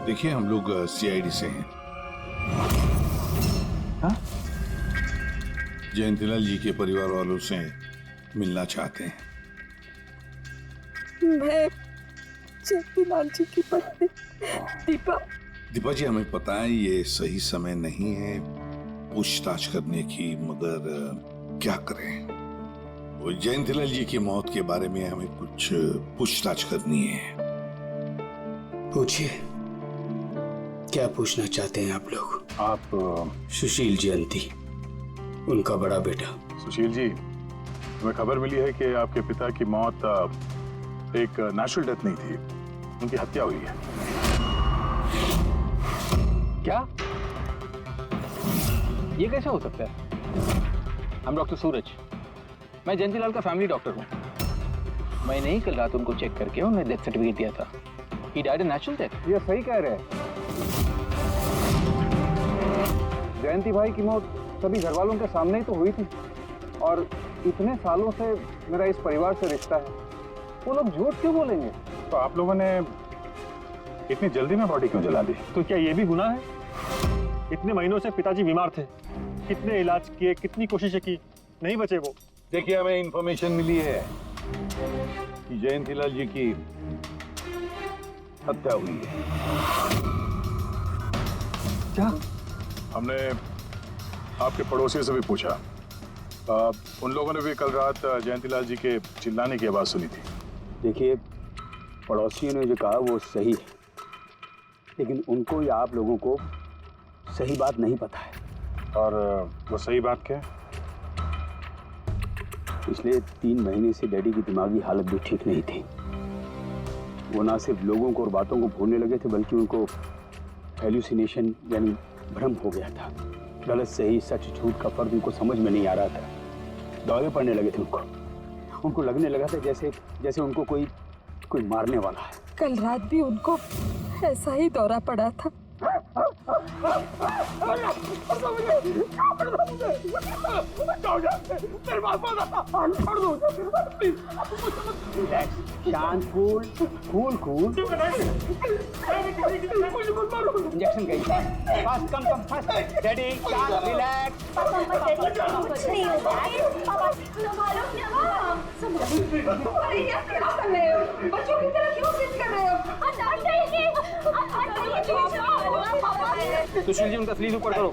देखिए हम लोग सीआईडी से हैं। हाँ? जयंतीलाल जी के परिवार वालों से मिलना चाहते हैं। मैं जयंतीलाल जी की पत्नी दीपा। दीपा जी, हमें पता है ये सही समय नहीं है पूछताछ करने की, मगर क्या करें? वो जयंतीलाल जी की मौत के बारे में हमें कुछ पूछताछ करनी है। पूछिए, क्या पूछना चाहते हैं आप लोग? आप सुशील जयंती, उनका बड़ा बेटा। सुशील जी, हमें खबर मिली है कि आपके पिता की मौत एक नेचुरल डेथ नहीं थी, उनकी हत्या हुई है। क्या? ये कैसे हो सकता है? हम डॉक्टर सूरज, मैं जयंतीलाल का फैमिली डॉक्टर हूँ। मैंने ही कल रात उनको चेक करके उन्हें डेथ सर्टिफिकेट दिया था। He died a natural death। ये सही कह रहे हैं। जयंती भाई की मौत सभी घर वालों के सामने ही तो हुई थी, और इतने सालों से मेरा इस परिवार से रिश्ता है, वो लोग झूठ क्यों बोलेंगे? तो आप लोगों ने इतनी जल्दी में बॉडी क्यों जला दी? तो क्या ये भी गुनाह है? इतने महीनों से पिताजी बीमार थे, कितने इलाज किए, कितनी कोशिशें की, नहीं बचे वो। देखिए, हमें इंफॉर्मेशन मिली है कि जयंतीलाल जी की हत्या हुई है। क्या? हमने आपके पड़ोसियों से भी पूछा, उन लोगों ने भी कल रात जयंतीलाल जी के चिल्लाने की आवाज सुनी थी। देखिए, पड़ोसियों ने जो कहा वो सही है, लेकिन उनको या आप लोगों को सही बात नहीं पता है। और वो सही बात क्या है? पिछले 3 महीने से डैडी की दिमागी हालत भी ठीक नहीं थी। वो ना सिर्फ लोगों को और बातों को भूलने लगे थे, बल्कि उनको हेल्यूसिनेशन यानी भ्रम हो गया था। गलत सही, सच झूठ का फर्क उनको समझ में नहीं आ रहा था। दौरे पड़ने लगे थे उनको लगने लगा था जैसे उनको कोई मारने वाला है। कल रात भी उनको ऐसा ही दौरा पड़ा था। शांत, कूल। इंजेक्शन गई। Fast, come fast. डैडी, शांत, रिलैक्स। कुछ नहीं होगा। बच्चों की तरह क्यों जिद कर रहे हो? सुशील जी, उनका स्लीव ऊपर करो।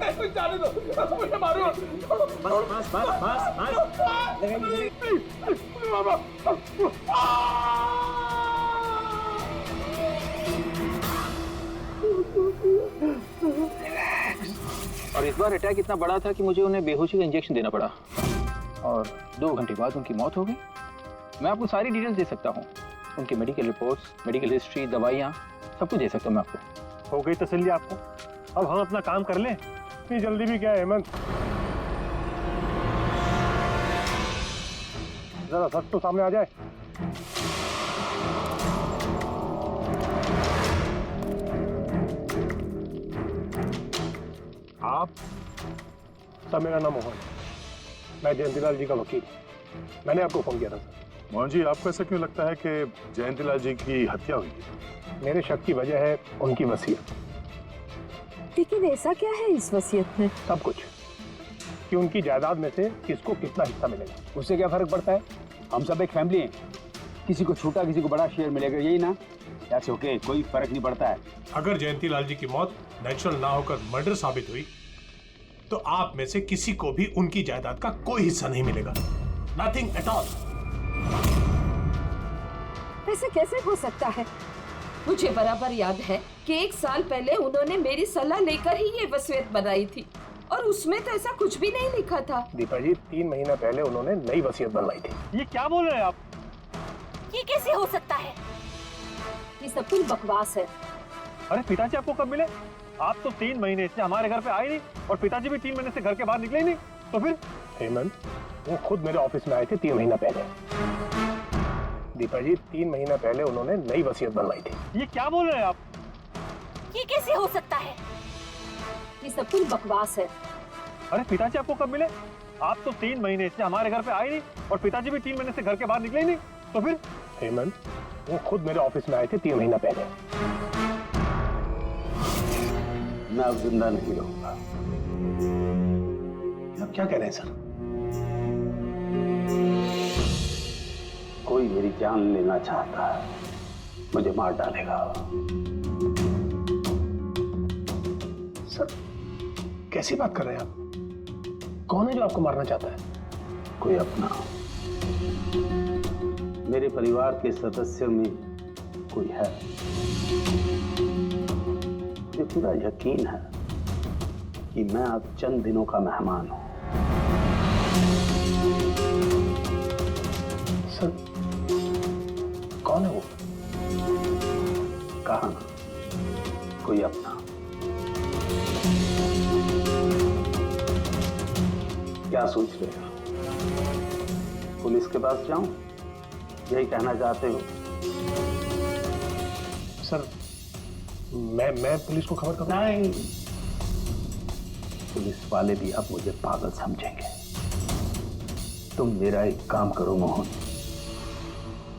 और इस बार अटैक इतना बड़ा था कि मुझे उन्हें बेहोशी का इंजेक्शन देना पड़ा, और 2 घंटे बाद उनकी मौत हो गई। मैं आपको सारी डिटेल्स दे सकता हूँ, उनकी मेडिकल रिपोर्ट्स, मेडिकल हिस्ट्री, दवाइयाँ, सब कुछ दे सकता हूँ मैं आपको। हो गई तसल्ली आपको? अब हम अपना काम कर लें। इतनी जल्दी भी क्या है हेमंत? जरा सच तो सामने आ जाए। आप सर, मेरा नाम मोहन, मैं जयंतीलाल जी का वकील। मैंने आपको फोन किया था सर। मोहन जी, आपको ऐसा क्यों लगता है कि जयंतीलाल जी की हत्या हुई है? मेरे शक की वजह है उनकी वसीयत। लेकिन ऐसा क्या है इस वसीयत में? सब कुछ, कि उनकी जायदाद में से किसको कितना हिस्सा मिलेगा। उससे क्या फर्क पड़ता है? हम सब एक फैमिली हैं, किसी को छोटा किसी को बड़ा शेयर मिलेगा, यही ना? दैट्स ओके, कोई फर्क नहीं पड़ता है। अगर जयंतीलाल जी की मौत नेचुरल ना होकर मर्डर साबित हुई तो आप में से किसी को भी उनकी जायदाद का कोई हिस्सा नहीं मिलेगा। Nothing at all. ऐसे कैसे हो सकता है? मुझे बराबर याद है कि 1 साल पहले उन्होंने मेरी सलाह लेकर ही ये वसीयत बनाई थी, और उसमें तो ऐसा कुछ भी नहीं लिखा था। दीपा जी, 3 महीना पहले उन्होंने नई वसीयत बनवाई थी। ये क्या बोल रहे हैं आप? ये कैसे हो सकता है? ये सब कुछ बकवास है। अरे पिताजी आपको कब मिले? आप तो 3 महीने से हमारे घर पे आए नहीं, और पिताजी भी 3 महीने से घर के बाहर निकले ही नहीं। तो फिर हेमंत, वो खुद मेरे ऑफिस में आए थे 3 महीना पहले। दीपा जी, 3 महीना पहले उन्होंने नई वसीयत बनवाई थी। ये क्या बोल रहे हैं आप? ये कैसे हो सकता है? ये सब कुछ बकवास है। अरे पिताजी आपको कब मिले? आप तो 3 महीने से हमारे घर पे आए नहीं, और पिताजी भी 3 महीने से घर के बाहर निकले ही नहीं। तो फिर हेमंत, वो खुद मेरे ऑफिस में आए थे 3 महीना पहले। मैं अब जिंदा नहीं रहूंगा। आप क्या कह रहे हैं सर? कोई मेरी जान लेना चाहता है, मुझे मार डालेगा। सर कैसी बात कर रहे हैं आप? कौन है जो आपको मारना चाहता है? कोई अपना, मेरे परिवार के सदस्यों में कोई है। मुझे पूरा यकीन है कि मैं अब चंद दिनों का मेहमान हूं। सर कौन है वो? कहा ना, कोई अपना। क्या सोच रहे हो? पुलिस के पास जाऊं? यही कहना चाहते हो? सर मैं पुलिस को खबर करूं? नहीं, पुलिस वाले भी अब मुझे पागल समझेंगे। तुम मेरा एक काम करो मोहन,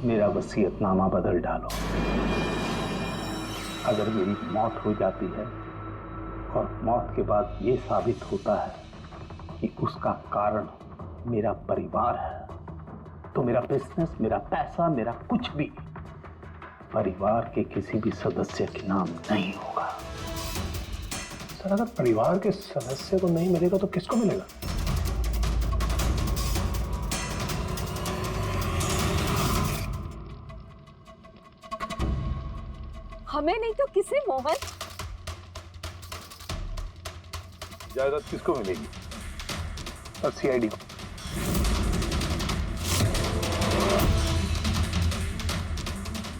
मेरा वसीयतनामा बदल डालो। अगर मेरी मौत हो जाती है और मौत के बाद ये साबित होता है कि उसका कारण मेरा परिवार है, तो मेरा बिजनेस, मेरा पैसा, मेरा कुछ भी परिवार के किसी भी सदस्य के नाम नहीं होगा। सर अगर परिवार के सदस्य को नहीं मिलेगा तो किसको मिलेगा? हमें नहीं तो किसे मोहन? जायदाद किसको मिलेगी? और सीआईडी को।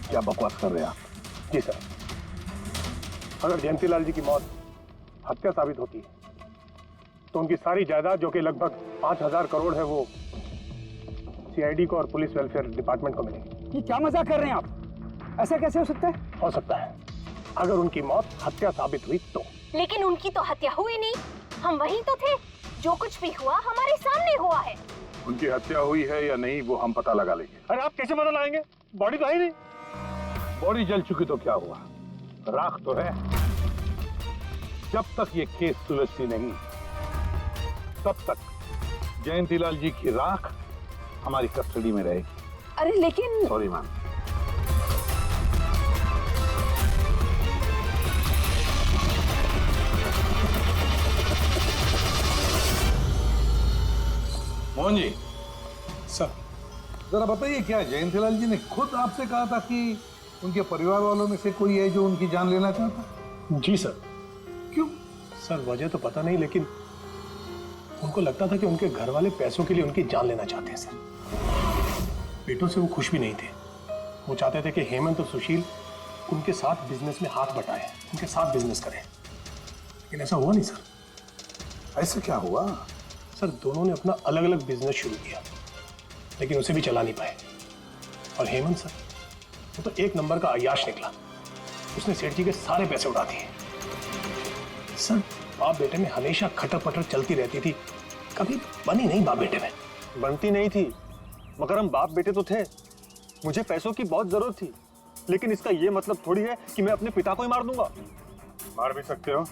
क्या बकवास कर रहे हैं आप? जी सर, अगर जयंतीलाल जी की मौत हत्या साबित होती है तो उनकी सारी जायदाद जो कि लगभग 5,000 करोड़ है वो सीआईडी को और पुलिस वेलफेयर डिपार्टमेंट को मिलेगी। ये क्या मजाक कर रहे हैं आप? ऐसा कैसे हो सकता है? हो सकता है अगर उनकी मौत हत्या साबित हुई तो। लेकिन उनकी तो हत्या हुई नहीं, हम वहीं तो थे। जो कुछ भी हुआ हमारे सामने हुआ है। उनकी हत्या हुई है या नहीं वो हम पता लगा लेंगे। अरे आप कैसे पता लगाएंगे? बॉडी तो है ही नहीं। बॉडी जल चुकी तो क्या हुआ, राख तो है। जब तक ये केस सुलझती नहीं तब तक जयंतीलाल जी की राख हमारी कस्टडी में रहेगी। अरे लेकिन sorry ma'am. Mohan ji, sir जरा बताइए, क्या जयंतीलाल जी ने खुद आपसे कहा था कि उनके परिवार वालों में से कोई है जो उनकी जान लेना चाहता? जी सर। क्यों? सर वजह तो पता नहीं, लेकिन उनको लगता था कि उनके घर वाले पैसों के लिए उनकी जान लेना चाहते हैं सर। पेटों से वो खुश भी नहीं थे। वो चाहते थे कि हेमंत और सुशील उनके साथ बिजनेस में हाथ बटाएं, उनके साथ बिजनेस करें, लेकिन ऐसा हुआ नहीं सर। ऐसा क्या हुआ? सर दोनों ने अपना अलग अलग बिजनेस शुरू किया, लेकिन उसे भी चला नहीं पाए। और हेमंत सर वो तो एक नंबर का अय्याश निकला। उसने सेठ जी के सारे पैसे उड़ा दिए। सर बाप बेटे में हमेशा खटर पटर चलती रहती थी, कभी बनी नहीं बाप बेटे में। बनती नहीं थी, मगर हम बाप बेटे तो थे। मुझे पैसों की बहुत जरूरत थी, लेकिन इसका ये मतलब थोड़ी है कि मैं अपने पिता को ही मार दूंगा। मार भी सकते हो।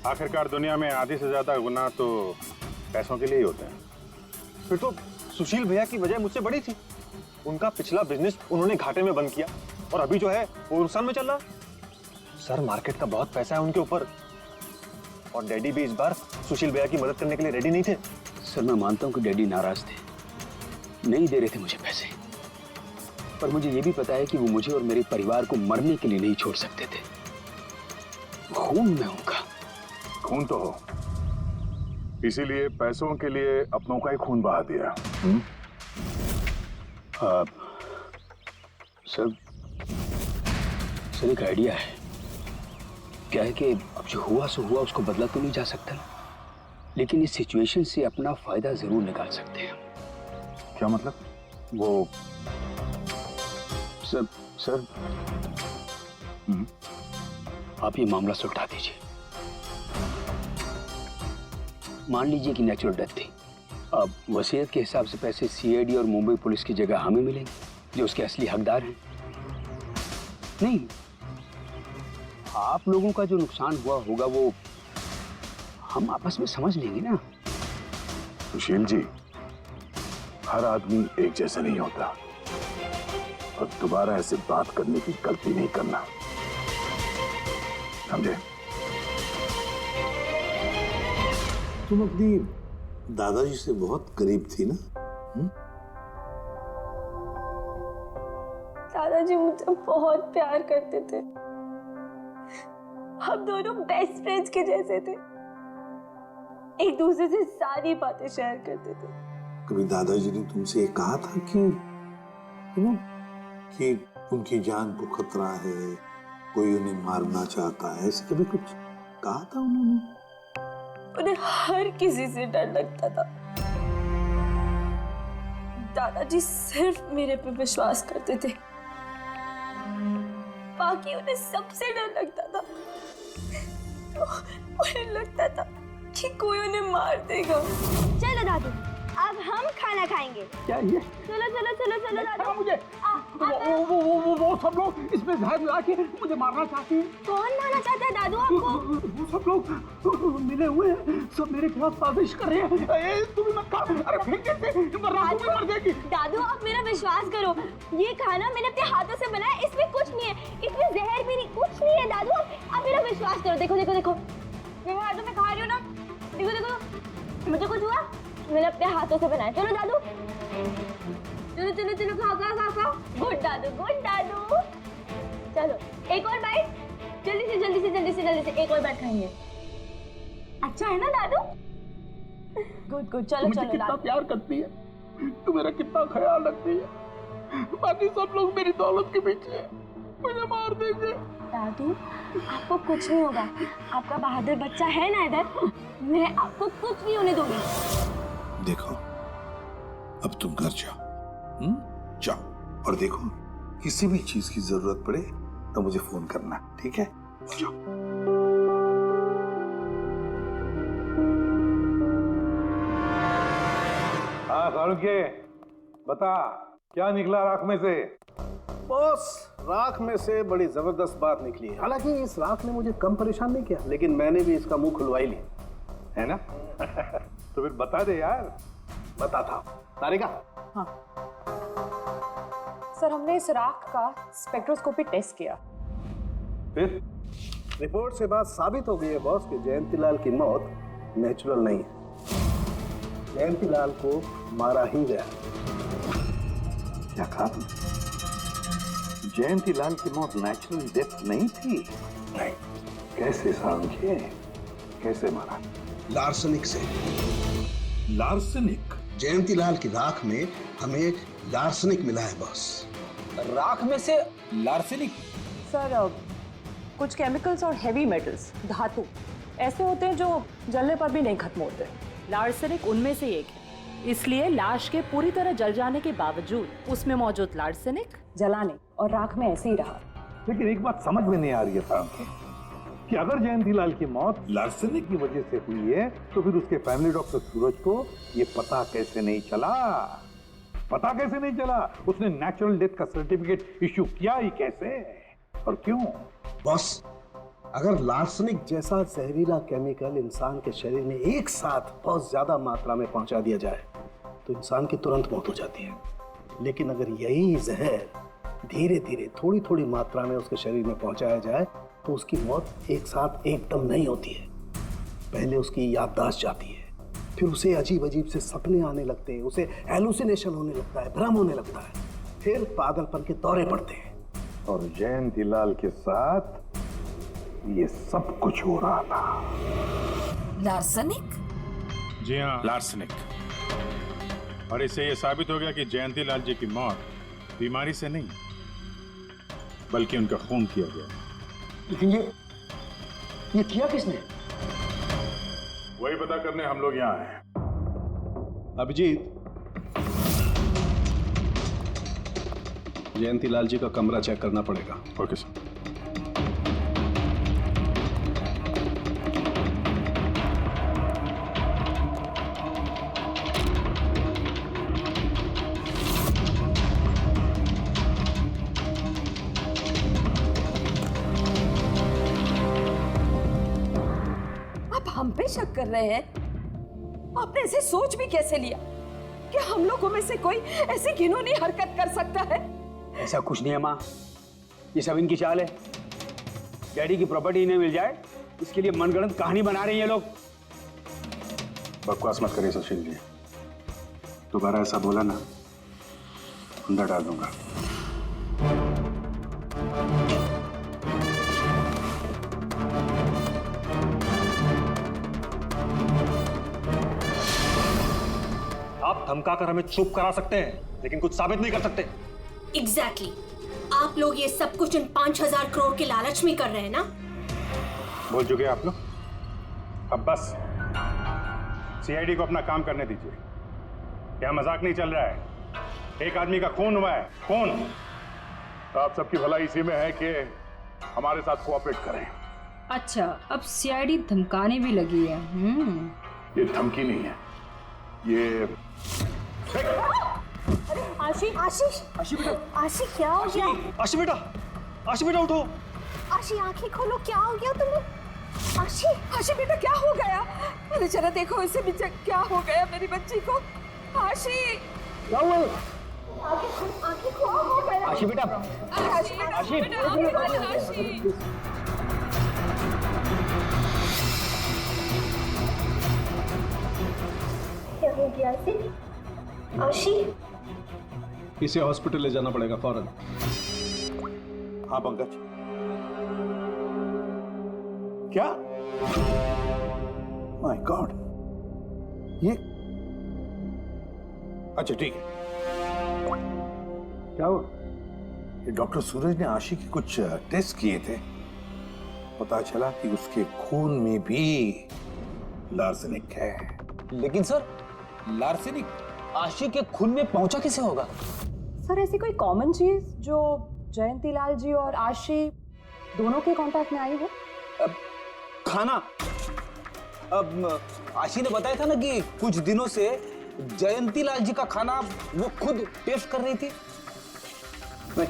आखिरकार दुनिया में आधी से ज्यादा गुनाह तो पैसों के लिए ही होते हैं। फिर तो सुशील भैया की वजह मुझसे बड़ी थी। उनका पिछला बिजनेस उन्होंने घाटे में बंद किया और अभी जो है वो नुकसान में चल रहा। सर मार्केट का बहुत पैसा है उनके ऊपर, और डैडी भी इस बार सुशील भैया की मदद करने के लिए रेडी नहीं थे। सर मैं मानता हूं कि डैडी नाराज थे, नहीं दे रहे थे मुझे पैसे, पर मुझे ये भी पता है कि वो मुझे और मेरे परिवार को मरने के लिए नहीं छोड़ सकते थे। खून में उनका खून तो हो, इसीलिए पैसों के लिए अपनों का ही खून बहा दिया। सर एक आइडिया है। क्या है कि अब जो हुआ सो हुआ, उसको बदला तो नहीं जा सकता ना, लेकिन इस सिचुएशन से अपना फायदा जरूर निकाल सकते हैं। क्या मतलब? वो सर आप ये मामला सुलझा दीजिए। मान लीजिए कि नेचुरल डेथ थी। अब वसीयत के हिसाब से पैसे सीआईडी और मुंबई पुलिस की जगह हमें मिलेंगे, जो उसके असली हकदार हैं। नहीं, आप लोगों का जो नुकसान हुआ होगा वो हम आपस में समझ लेंगे ना। सुशील जी, हर आदमी एक जैसा नहीं होता, और दोबारा ऐसे बात करने की गलती नहीं करना, समझे? तुम अपनी दादाजी से बहुत करीब थी ना? दादाजी मुझे बहुत प्यार करते थे। हम दोनों बेस्ट फ्रेंड्स के जैसे थे, एक दूसरे से सारी बातें शेयर करते थे। कभी दादाजी ने तुमसे ये कहा था कि कि उनकी जान को खतरा है, कोई उन्हें मारना चाहता है, ऐसे कभी कुछ कहा था उन्होंने? उन्हें हर किसी से डर लगता था। दादाजी सिर्फ मेरे पे विश्वास करते थे, बाकी उन्हें सबसे डर लगता था। उन्हें लगता था कि कोई उन्हें मार देगा। चलो दादू, अब हम खाना खाएंगे। क्या ये? चलो चलो चलो चलो दादू। मुझे वो सब लोग इसमें जहर मिला के मुझे मारना चाहते हैं। कौन मारना चाहता है दादू आपको? वो सब लोग मिले हुए हैं, सब मेरे खिलाफ साजिश कर रहे हैं। तुम मत खा, अरे फेंक देते, वरना तुम भी मर जाएगी। दादू आप मेरा विश्वास करो, ये खाना मैंने अपने हाथों से बनाया, इसमें कुछ नहीं है, इसमें जहर भी नहीं, कुछ नहीं है दादू। आप मेरा विश्वास करो। देखो देखो देखो, मैं हाथों में खा रही हूँ ना, देखो देखो, मुझे कुछ हुआ, मैंने अपने हाथों से बनाया। चलो दादू, चलो चलो चलो, खाओ खाओ खाओ खाओ। गुड दादू, गुड दादू। चलो एक और बाइट, जल्दी से जल्दी से जल्दी से जल्दी से एक और बाइट खाएंगे। अच्छा है ना दादू? गुड गुड, चलो चलो। कितना प्यार करती है तू, मेरा कितना ख्याल रखती है, बाकी सब लोग मेरी दौलत के पीछे हैं, मुझे मार देंगे। दादू आपको कुछ नहीं होगा, आपका बहादुर बच्चा है ना इधर, मैं आपको कुछ नहीं होने दूंगी। देखो, अब तुम घर जाओ, जाओ, और देखो किसी भी चीज की जरूरत पड़े तो मुझे फोन करना, ठीक है? जाओ। हाँ सारुके, बता क्या निकला राख में से? बॉस, राख में से बड़ी जबरदस्त बात निकली है। हालांकि इस राख ने मुझे कम परेशान नहीं किया, लेकिन मैंने भी इसका मुंह खुलवा ही लिया, है ना? तो फिर बता दे यार। बताता हूं। तारिका? हाँ सर, हमने इस राख का स्पेक्ट्रोस्कोपी टेस्ट किया। फिर रिपोर्ट से बात साबित हो गई है बॉस कि जयंतीलाल की मौत नेचुरल नहीं है, जयंतीलाल को मारा ही गया। क्या कहा तुमने? जयंतीलाल की मौत नेचुरल डेथ नहीं थी? नहीं। कैसे समझे? कैसे मारा? लार्सनिक से। लार्सनिक? जयंतीलाल की राख में हमें लार्सनिक मिला है बॉस। राख में से लार्सेनिक? सर कुछ केमिकल्स और हेवी मेटल्स, धातु ऐसे होते हैं जो जलने पर भी नहीं खत्म होते। लार्सेनिक उनमें से एक है, इसलिए लाश के पूरी तरह जल जाने के बावजूद उसमें मौजूद लार्सेनिक जलाने और राख में ऐसे ही रहा। लेकिन एक बात समझ में नहीं आ रही है कि अगर जयंतीलाल की मौत लार्सेनिक की वजह से हुई है तो फिर उसके फैमिली डॉक्टर सूरज को ये पता कैसे नहीं चला? पता कैसे नहीं चला? उसने नेचुरल डेथ का सर्टिफिकेट इश्यू किया ही कैसे और क्यों? बॉस, अगर लार्सनिक जैसा जहरीला केमिकल इंसान के शरीर में एक साथ बहुत ज्यादा मात्रा में पहुंचा दिया जाए तो इंसान की तुरंत मौत हो जाती है, लेकिन अगर यही जहर धीरे धीरे थोड़ी थोड़ी मात्रा में उसके शरीर में पहुंचाया जाए तो उसकी मौत एक साथ एकदम नहीं होती है। पहले उसकी याददाश्त जाती है, फिर उसे अजीब अजीब से सपने आने लगते हैं, उसे हेलुसिनेशन होने लगता है, भ्रम होने लगता है, फिर पागलपन के दौरे पड़ते हैं। और जयंतीलाल के साथ ये सब कुछ हो रहा था। लार्सनिक? जी हाँ, लार्सनिक। और इससे ये साबित हो गया कि जयंतीलाल जी की मौत बीमारी से नहीं बल्कि उनका खून किया गया। लेकिन ये किया किसने? वही पता करने हम लोग यहाँ हैं। अभिजीत, जयंतीलाल जी का कमरा चेक करना पड़ेगा। Okay sir. हम पे शक कर रहे हैं? आपने ऐसे सोच भी कैसे लिया कि हम लोगों में से कोई ऐसी घिनौनी हरकत कर सकता है? ऐसा कुछ नहीं है माँ, ये सब इनकी चाल है। डैडी की प्रॉपर्टी इन्हें मिल जाए, इसके लिए मनगढ़ंत कहानी बना रहे हैं ये लोग। बकवास मत करिए सुशील जी, दोबारा ऐसा बोला ना अंदर डाल दूंगा। आप धमकाकर हमें चुप करा सकते हैं लेकिन कुछ साबित नहीं कर सकते। एग्जैक्टली आप लोग ये सब कुछ इन 5000 करोड़ के लालच में कर रहे हैं ना? बोल चुके आप लोग, अब बस सीआईडी को अपना काम करने दीजिए। क्या मजाक नहीं चल रहा है? एक आदमी का खून हुआ है, खून। आप सबकी भलाई इसी में है कि हमारे साथ कोऑपरेट करें। अच्छा, अब सीआईडी धमकाने भी लगी है। ये धमकी नहीं है, ये आशी आशीष आशी बेटा, आशी क्या हो गया? आशी बेटा, आशी बेटा उठो। आशी आंखें खोलो, क्या हो गया तुम्हें? आशी आशी बेटा क्या हो गया? अरे जरा देखो इसे भी, क्या हो गया मेरी बच्ची को? आशी क्या हुआ? आंखें खोलो हो गया। आशी बेटा, आशी आशी आशी क्या हो गया आशी? आशी इसे हॉस्पिटल ले जाना पड़ेगा फौरन। हाँ पंकज, क्या? माय गॉड, ये अच्छा ठीक है। क्या हुआ? ये डॉक्टर सूरज ने आशी के कुछ टेस्ट किए थे, पता चला कि उसके खून में भी लार्सेनिक है। लेकिन सर, लार्सेनिक आशी के खून में पहुंचा कैसे होगा? सर ऐसी कोई कॉमन चीज जो जयंती लाल जी और आशी दोनों के कांटेक्ट में आई हो? खाना। अब आशी ने बताया था ना कि कुछ दिनों से जयंती लाल जी का खाना वो खुद टेस्ट कर रही थी। नहीं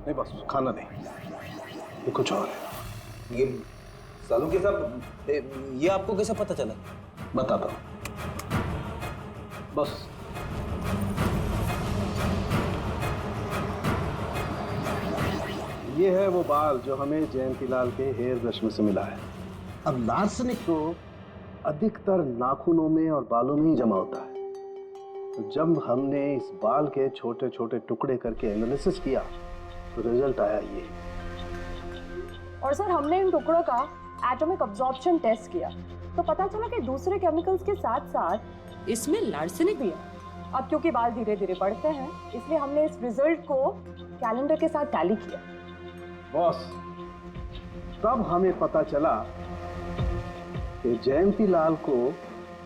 नहीं बस खाना नहीं, ये कुछ और है। ये सालू के साहब, ये आपको कैसे पता चला? बताता हूँ, बस ये है वो बाल जो हमें जयंतीलाल के हेयर ब्रश में से मिला है। अब लार्सेनिक तो अधिकतर नाखूनों में और बालों में ही जमा होता है, तो जब हमने इस बाल के छोटे छोटे टुकड़े करके एनालिसिस किया तो रिजल्ट आया ये। और सर हमने इन टुकड़ों का एटॉमिक अब्जॉर्प्शन टेस्ट किया तो पता चला कि दूसरे केमिकल्स के साथ साथ इसमें लार्सेनिक भी है। अब क्योंकि बाल धीरे धीरे बढ़ते हैं इसलिए हमने इस रिजल्ट को कैलेंडर के साथ टैली किया। बॉस, तब हमें पता चला कि जयंतीलाल को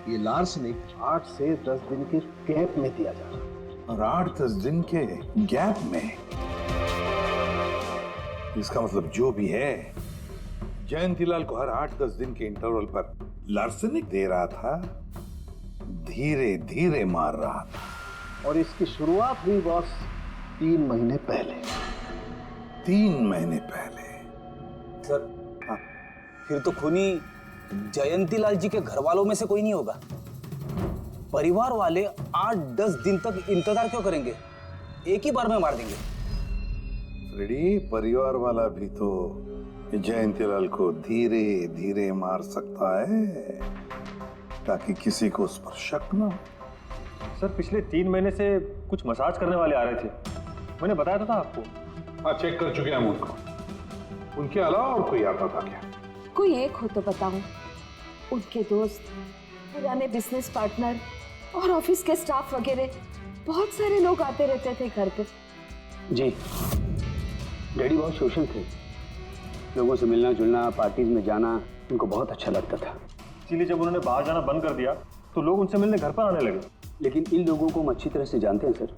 ये लार्सेनिक 8 से 10 दिन के गैप में दिया जा रहा। और 8-10 दिन के गैप में? इसका मतलब जो भी है, जयंतीलाल को हर 8-10 दिन के इंटरवल पर लार्सेनिक दे रहा था, धीरे धीरे मार रहा था। और इसकी शुरुआत हुई बॉस 3 महीने पहले। 3 महीने पहले? सर हाँ, फिर तो खूनी जयंतीलाल जी के घर वालों में से कोई नहीं होगा। परिवार वाले 8-10 दिन तक इंतजार क्यों करेंगे? एक ही बार में मार देंगे। फ्रेडी, परिवार वाला भी तो जयंतीलाल को धीरे धीरे मार सकता है ताकि किसी को उस पर शक न हो। सर पिछले 3 महीने से कुछ मसाज करने वाले आ रहे थे, मैंने बताया था आपको। हाँ, चेक कर चुके हैं हम उनको। उनके अलावा और कोई आता था क्या? कोई एक हो तो बताओ। उनके दोस्त, पुराने बिजनेस पार्टनर और ऑफिस के स्टाफ वगैरह बहुत सारे लोग आते रहते थे घर पे। जी, डैडी बहुत सोशल थे, लोगों से मिलना जुलना, पार्टीज में जाना उनको बहुत अच्छा लगता था। इसीलिए जब उन्होंने बाहर जाना बंद कर दिया तो लोग उनसे मिलने घर पर आने लगे। लेकिन इन लोगों को हम अच्छी तरह से जानते हैं सर,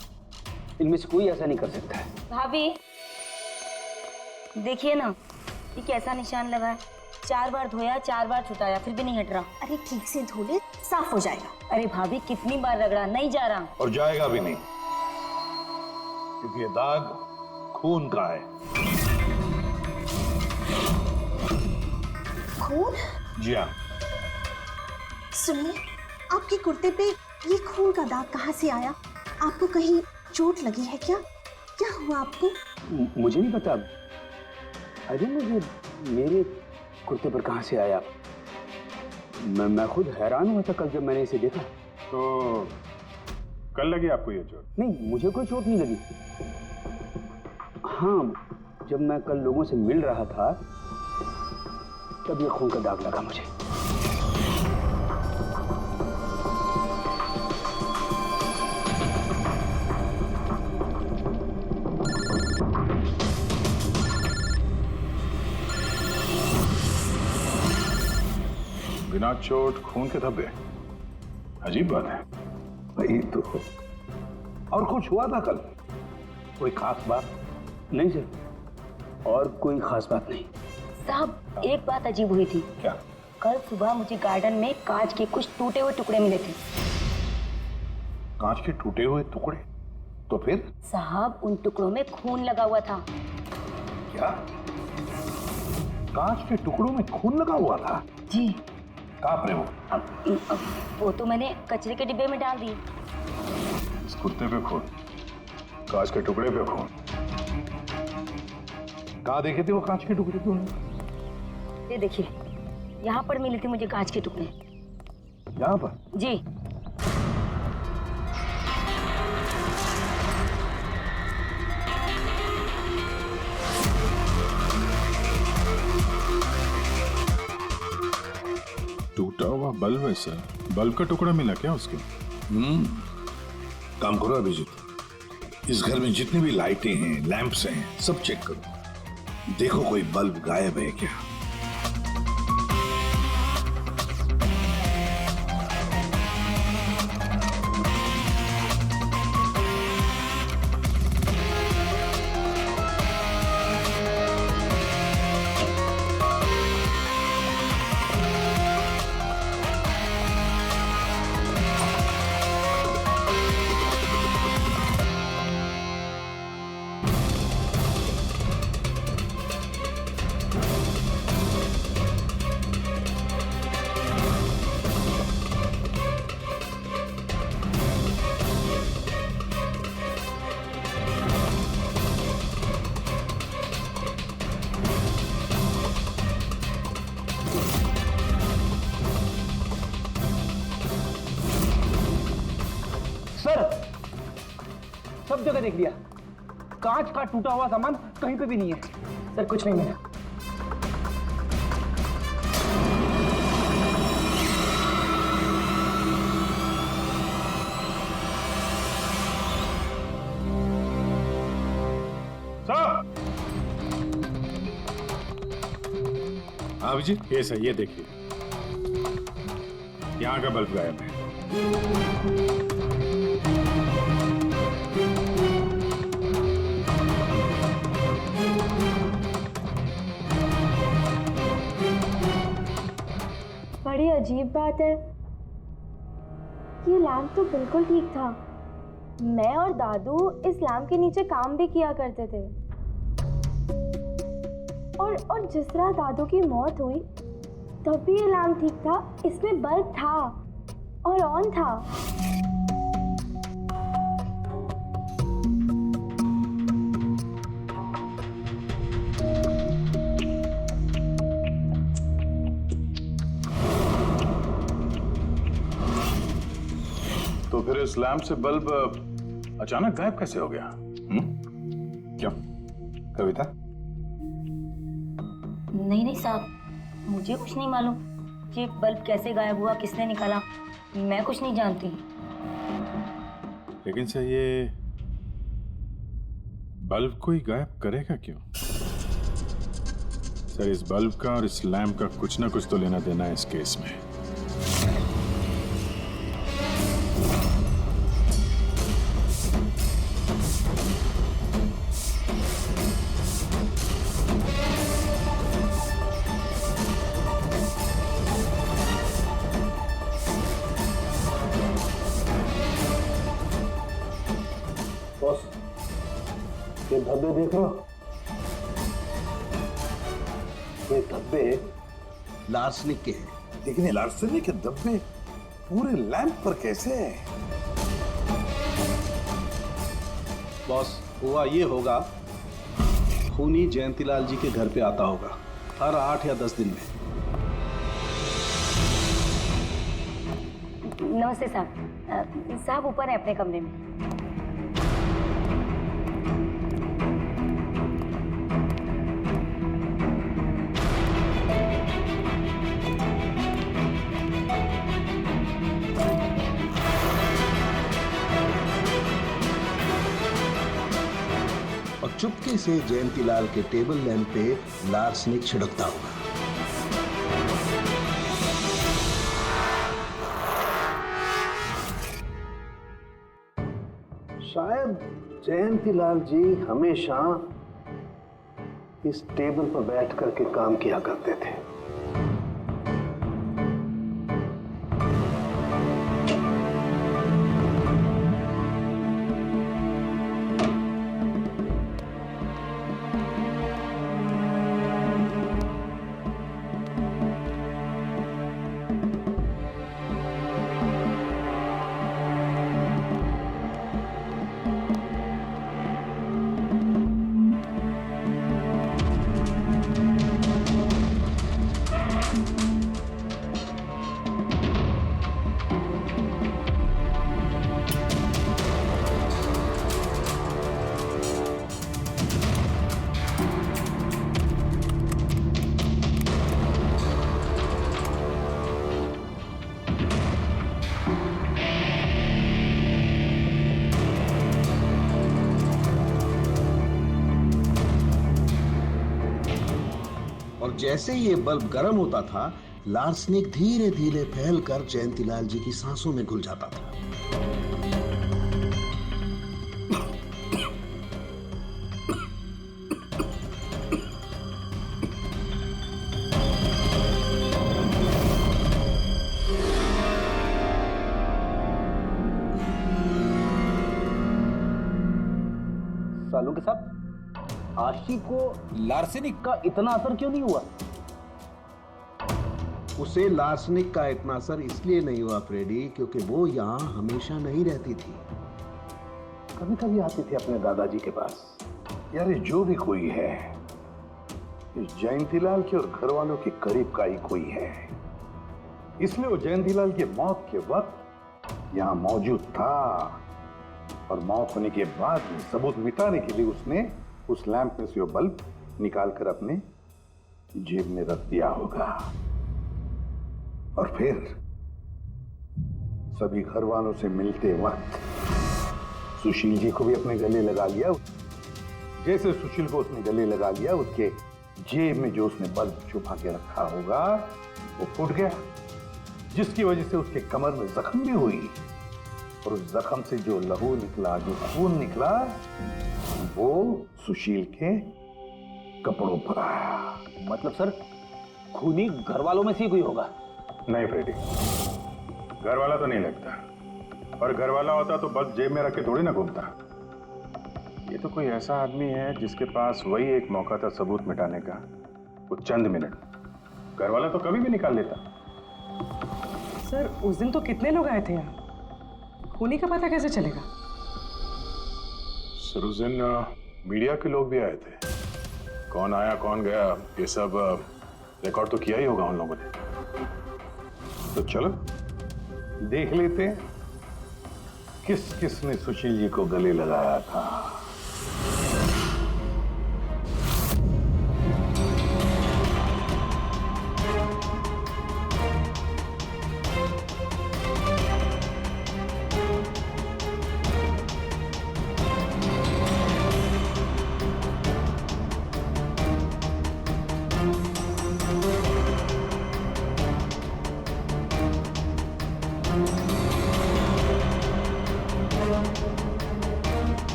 इनमें से कोई ऐसा नहीं कर सकता है। भाभी देखिए ना, ये कैसा निशान लगा है। 4 बार धोया, 4 बार छुटाया, फिर भी नहीं हट रहा। अरे ठीक से धो ले, साफ हो जाएगा। अरे भाभी कितनी बार रगड़ा, नहीं जा रहा। और जाएगा भी नहीं, क्योंकि ये दाग खून का है। खून? जी हाँ, सुनिए, आपके कुर्ते पे ये खून का दाग कहाँ से आया? आपको कहीं चोट लगी है क्या? क्या हुआ आपको? मुझे नहीं पता। अरे मुझे मेरे कुर्ते पर कहाँ से आया? मैं खुद हैरान हुआ था कल जब मैंने इसे देखा। तो कल लगी आपको ये चोट? नहीं, मुझे कोई चोट नहीं लगी। हाँ, जब मैं कल लोगों से मिल रहा था तब ये खून का दाग लगा मुझे। बिना चोट खून के धब्बे, अजीब बात है। वही तो। और कुछ हुआ था कल? कोई खास बात? नहीं सर, और कोई खास बात नहीं। साहब, एक बात अजीब हुई थी। क्या? कल सुबह मुझे गार्डन में कांच के कुछ टूटे हुए टुकड़े मिले थे। कांच के टूटे हुए टुकड़े? तो फिर? साहब, उन टुकड़ों में खून लगा हुआ था। क्या? कांच के टुकड़ों में खून लगा हुआ था? जी। कहाँ पर है वो? अब वो तो मैंने कचरे के डिब्बे में डाल दिए। इस कुर्ते पे खून, कांच के टुकड़े पे खून। कहाँ देखे थे वो कांच के टुकड़े तुमने? ये देखिए, यहाँ पर मिले थे मुझे कांच के टुकड़े। यहाँ पर? जी। टूटा हुआ बल्ब है सर। बल्ब का टुकड़ा मिला क्या उसके? काम करो अभिजीत, इस घर में जितनी भी लाइटें हैं, लैंप्स हैं, सब चेक करो। देखो कोई बल्ब गायब है क्या? सब जगह देख लिया, कांच का टूटा हुआ सामान कहीं पे भी नहीं है। सर, कुछ नहीं मिला। सर! हाँ अभिजीत, ये सर, ये देखिए, यहाँ का बल्ब गायब है। बड़ी अजीब बात है, ये लैम्प तो बिल्कुल ठीक था। मैं और दादू इस लैम्प के नीचे काम भी किया करते थे। और जिस तरह दादू की मौत हुई तब भी ये लैम्प ठीक था, इसमें बल्ब था और ऑन था। तो फिर इस लैंप से बल्ब अचानक गायब कैसे हो गया? क्या कविता? नहीं साहब, मुझे कुछ नहीं मालूम कि बल्ब कैसे गायब हुआ, किसने निकाला, मैं कुछ नहीं जानती। लेकिन सर, ये बल्ब कोई गायब करेगा क्यों? सर, इस बल्ब का और इस लैम्प का कुछ ना कुछ तो लेना देना है इस केस में। बॉस, ये धब्बे देख रहे हो? ये धब्बे लार्सनिक के हैं। लेकिन ये लार्सनिक के धब्बे पूरे लैंप पर कैसे? बॉस, हुआ ये होगा, खूनी जयंतीलाल जी के घर पे आता होगा हर 8 या 10 दिन में। नमस्ते साहब। साहब ऊपर है अपने कमरे में। और चुपके से जयंतीलाल के टेबल लैंप पे लार्सनिक छिड़कता होगा। शायद जयंतीलाल जी हमेशा इस टेबल पर बैठ करके काम किया करते थे। और जैसे ये बल्ब गर्म होता था, लार्सनिक धीरे धीरे फैलकर जयंतीलाल जी की सांसों में घुल जाता था। सालों के साथ आशी को लार्सेनिक का इतना असर क्यों नहीं हुआ? उसे लार्सनिक का इतना असर इसलिए नहीं हुआ फ्रेडी, क्योंकि वो यहाँ हमेशा नहीं रहती थी। कभी कभी आती थी अपने दादाजी के पास। यार, ये जो भी कोई है, इस जयंतीलाल के और घर वालों के करीब का ही कोई है, इसलिए वो जयंतीलाल की मौत के वक्त यहाँ मौजूद था, और मौत होने के बाद सबूत मिटाने के लिए उसने उस लैंप में से वो बल्ब निकालकर अपने जेब में रख दिया होगा। और फिर सभी घर वालों से मिलते वक्त सुशील जी को भी अपने गले लगा लिया। जैसे सुशील को उसने गले लगा लिया, उसके जेब में जो उसने बल्ब छुपा के रखा होगा वो फूट गया, जिसकी वजह से उसके कमर में जख्म भी हुई, और उस जख्म से जो लहू निकला, जो खून निकला, वो सुशील के कपड़ों पर आया। मतलब सर, खूनी घर वालों में से कोई होगा? नहीं फ्रेडी, घर वाला तो नहीं लगता, और घर वाला होता तो बस जेब में रख के थोड़ी ना घूमता। ये तो कोई ऐसा आदमी है जिसके पास वही एक मौका था सबूत मिटाने का, वो चंद मिनट। घर वाला तो कभी भी निकाल लेता। सर, उस दिन तो कितने लोग आए थे यहाँ, खूनी का पता कैसे चलेगा? सर, उस दिन मीडिया के लोग भी आए थे। कौन आया कौन गया ये सब रिकॉर्ड तो किया ही होगा उन लोगों ने। तो चलो देख लेते हैं किस किस ने सुशील जी को गले लगाया था।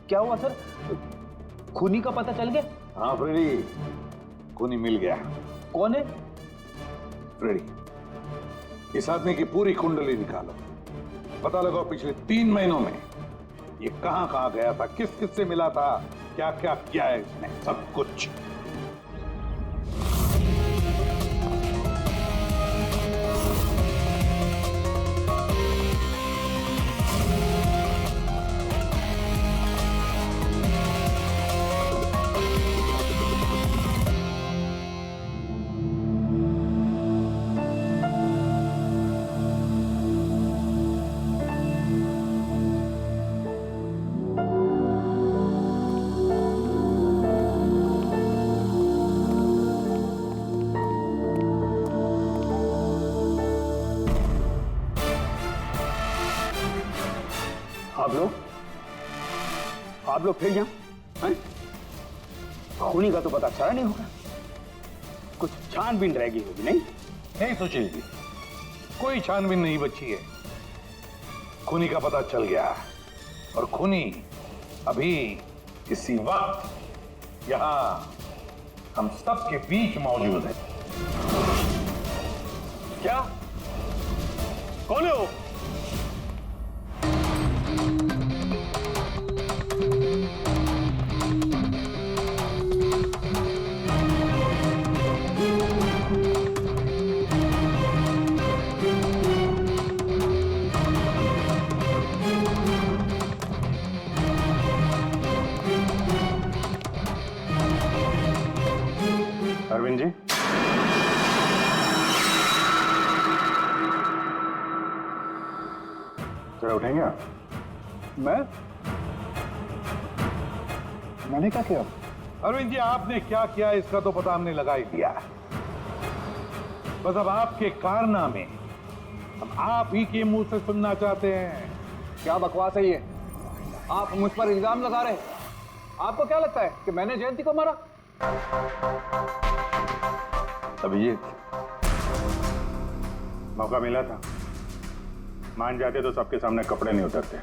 क्या हुआ सर? खूनी का पता चल गया? हाँ फ्रेडी, खूनी मिल गया। कौन है? फ्रेडी, इस आदमी की पूरी कुंडली निकालो, पता लगाओ पिछले 3 महीनों में ये कहां कहां गया था, किस किस से मिला था, क्या क्या किया है इसने, सब कुछ। आप लोग फिर यहाँ हैं? खूनी का तो पता चला नहीं होगा, कुछ छानबीन रहेगी होगी नहीं? नहीं सुशील जी, कोई छानबीन नहीं बची है। खूनी का पता चल गया और खूनी अभी इसी वक्त यहाँ हम सब के बीच मौजूद है। क्या? कौन है वो? अरविंद जी, जरा उठेंगे आप? मैंने क्या किया? अरविंद जी, आपने क्या किया इसका तो पता हमने लगा ही दिया। बस अब आपके कारनामे हम आप ही के मुंह से सुनना चाहते हैं। क्या बकवास है ये? आप मुझ पर इल्जाम लगा रहे हैं। आपको क्या लगता है कि मैंने जयंती को मारा? अभिजीत, मौका मिला था, मान जाते तो सबके सामने कपड़े नहीं उतरते।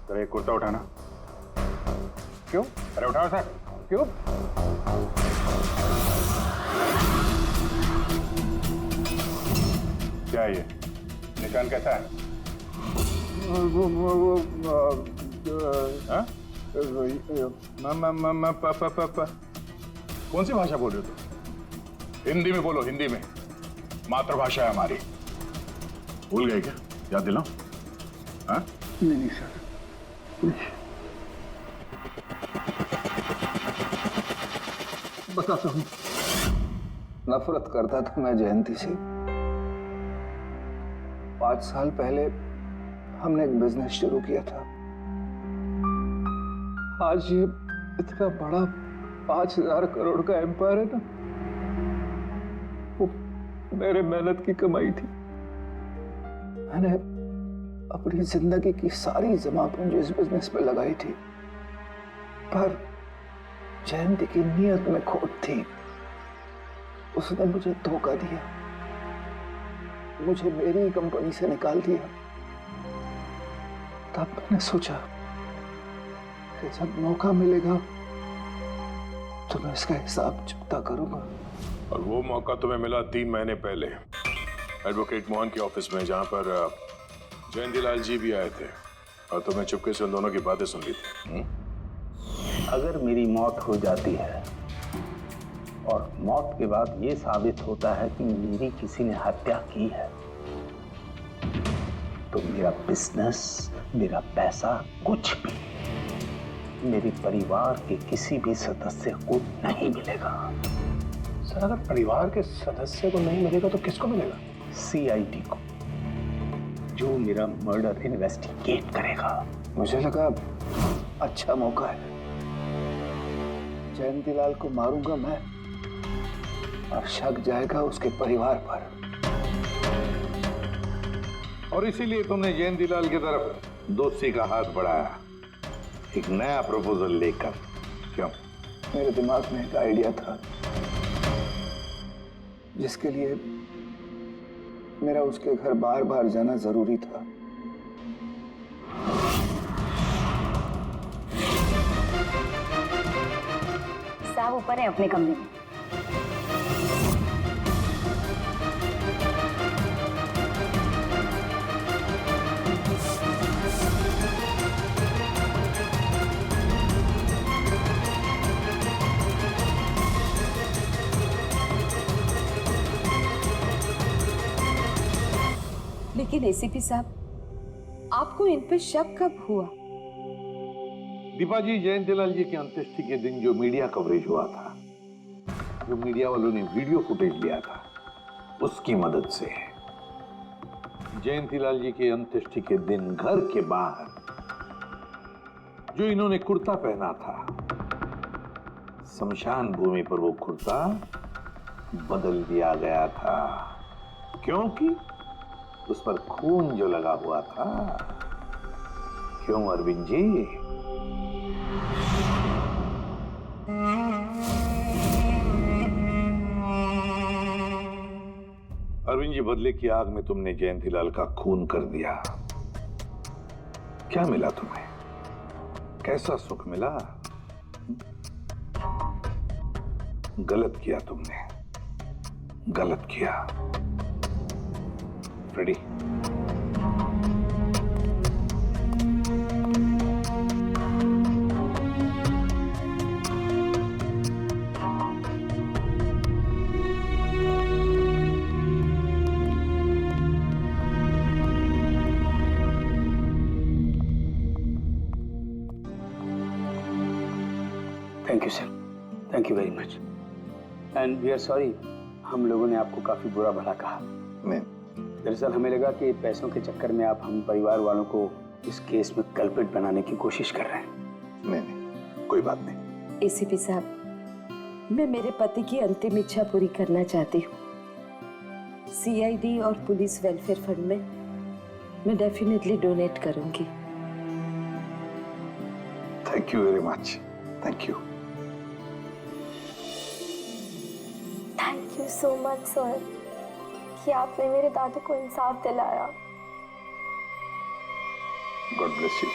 जरा एक कुर्ता उठाना। क्यों? अरे उठाओ सर। क्यों? क्या ये निशान कैसा है? हाँ? कौन सी भाषा बोल रहे हो तुम? हिंदी में बोलो, हिंदी में, मातृभाषा है हमारी। भूल गए क्या? याद दिलाओ। हाँ? नहीं सर, बताता हूँ। नफरत करता था मैं जयंती से। 5 साल पहले हमने एक बिजनेस शुरू किया था। आज ये इतना बड़ा 5000 करोड़ का एम्पायर है ना, वो मेरे मेहनत की कमाई थी। मैंने अपनी जिंदगी की सारी जमा पूंजी इस बिजनेस पे लगाई थी, पर जयंती की नीयत में खोट थी। उसने मुझे धोखा दिया, मुझे मेरी कंपनी से निकाल दिया। तब मैंने सोचा कि जब मौका मिलेगा तो मैं इसका हिसाब चुकता करूंगा। और वो मौका तुम्हें मिला 3 महीने पहले एडवोकेट मोहन के ऑफिस में, जहां पर जयंतीलाल जी भी आए थे और तुम्हें चुपके से उन दोनों की बातें सुन ली थी। अगर मेरी मौत हो जाती है और मौत के बाद ये साबित होता है कि मेरी किसी ने हत्या की है, तो मेरा बिजनेस, मेरा पैसा, कुछ भी मेरे परिवार के किसी भी सदस्य को नहीं मिलेगा। सर, अगर परिवार के सदस्य को नहीं मिलेगा तो किसको मिलेगा? सीआईडी को, जो मेरा मर्डर इन्वेस्टिगेट करेगा। मुझे लगा अच्छा मौका है, जयंतीलाल को मारूंगा मैं और शक जाएगा उसके परिवार पर। और इसीलिए तुमने जयंतीलाल की तरफ दोस्ती का हाथ बढ़ाया, एक नया प्रपोजल लेकर। क्यों? मेरे दिमाग में एक आइडिया था जिसके लिए मेरा उसके घर बार बार जाना जरूरी था। साहब ऊपर है अपने कमरे में। लेकिन एसीपी साहब, आपको इन पे शक कब हुआ? दीपा जी, जयंतीलाल जी की अंत्येष्टि के दिन जो मीडिया कवरेज हुआ था, जो मीडिया वालों ने वीडियो फुटेज लिया था, उसकी मदद से जयंतीलाल जी के अंत्येष्टि के दिन घर के बाहर जो इन्होंने कुर्ता पहना था, शमशान भूमि पर वो कुर्ता बदल दिया गया था, क्योंकि उस पर खून जो लगा हुआ था। क्यों अरविंद जी? अरविंद जी, बदले की आग में तुमने जयंतीलाल का खून कर दिया। क्या मिला तुम्हें? कैसा सुख मिला? गलत किया तुमने, गलत किया। Ready? Thank you sir, thank you very much. And we are sorry, हम लोगों ने आपको काफी बुरा भला कहा। नहीं, दरअसल हमें लगा कि पैसों के चक्कर में आप हम परिवार वालों को इस केस में कल्प्रिट बनाने की कोशिश कर रहे हैं। नहीं, कोई बात नहीं। एसीपी साहब, मैं मेरे पति की अंतिम इच्छा पूरी करना चाहती हूँ। सीआईडी और पुलिस वेलफेयर फंड में मैं डेफिनेटली डोनेट करूंगी। Thank you very much. Thank you. Thank you so much sir कि आपने मेरे दादू को इंसाफ दिलाया। God bless you.